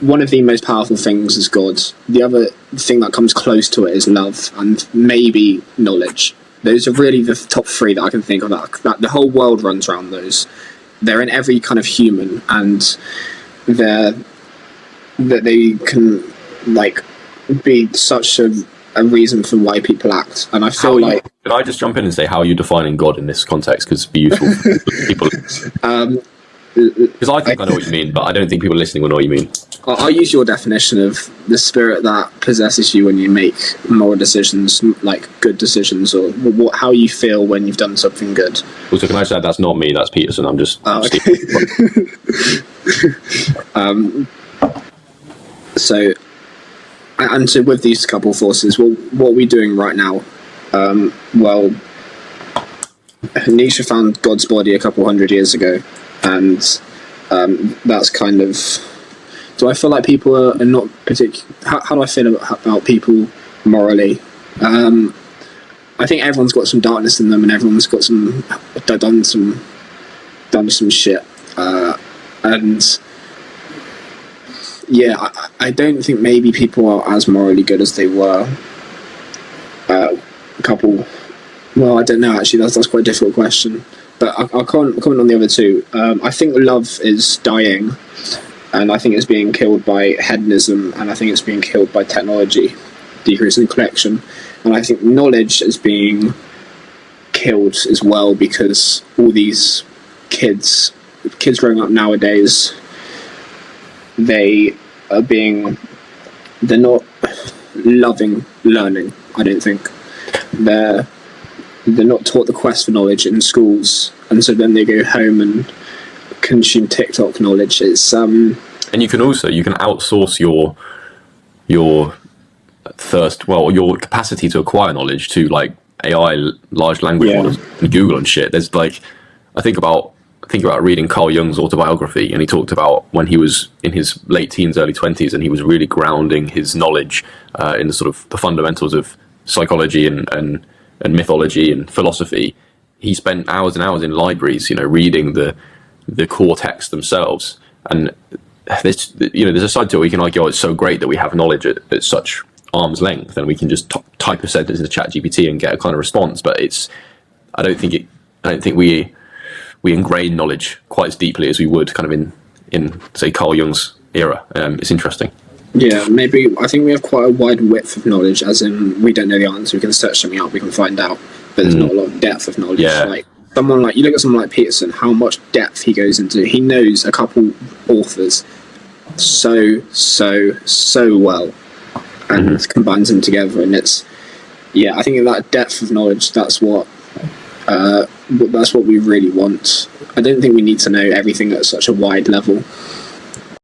one of the most powerful things is God. The other thing that comes close to it is love, and maybe knowledge. Those are really the top three that I can think of. That the whole world runs around those. They're in every kind of human, and that they can like be such a reason for why people act. And I feel Can I just jump in and say how are you defining God in this context? Because it'd be useful for people. Because I think I know what you mean, but I don't think people listening will know what you mean. I'll use your definition of the spirit that possesses you when you make moral decisions, like good decisions, or how you feel when you've done something good. Also, can I say that's not me? That's Peterson. I'm just. Okay. So with these couple forces, what are we doing right now? Well, Nietzsche found God's body a couple hundred years ago, and that's kind of. Do I feel like people are not particular? How do I feel about people morally? I think everyone's got some darkness in them, and everyone's got done some shit, and yeah, I don't think maybe people are as morally good as they were. Well, I don't know actually. That's quite a difficult question, but I'll comment on the other two. I think love is dying. And I think it's being killed by hedonism, and I think it's being killed by technology, decreasing collection. And I think knowledge is being killed as well, because all these kids growing up nowadays, they're not loving learning. I don't think they're not taught the quest for knowledge in schools, and so then they go home and consume TikTok knowledge. It's and you can outsource your thirst, well, your capacity to acquire knowledge to like AI, large language models, and Google and shit. There's like, I think about reading Carl Jung's autobiography, and he talked about when he was in his late teens, early 20s, and he was really grounding his knowledge in the sort of the fundamentals of psychology and mythology and philosophy. He spent hours and hours in libraries, reading the core texts themselves. And there's a side to it where you can argue, it's so great that we have knowledge at such arm's length, and we can just type a sentence into ChatGPT and get a kind of response. But I don't think we ingrain knowledge quite as deeply as we would kind of in say Carl Jung's era. It's interesting. Yeah, maybe I think we have quite a wide width of knowledge, as in we don't know the answer, we can search something up, we can find out, but there's not a lot of depth of knowledge. Yeah. Like you look at someone like Peterson, how much depth he goes into. He knows a couple authors so well, and combines them together, and I think that depth of knowledge, that's what we really want. I don't think we need to know everything at such a wide level.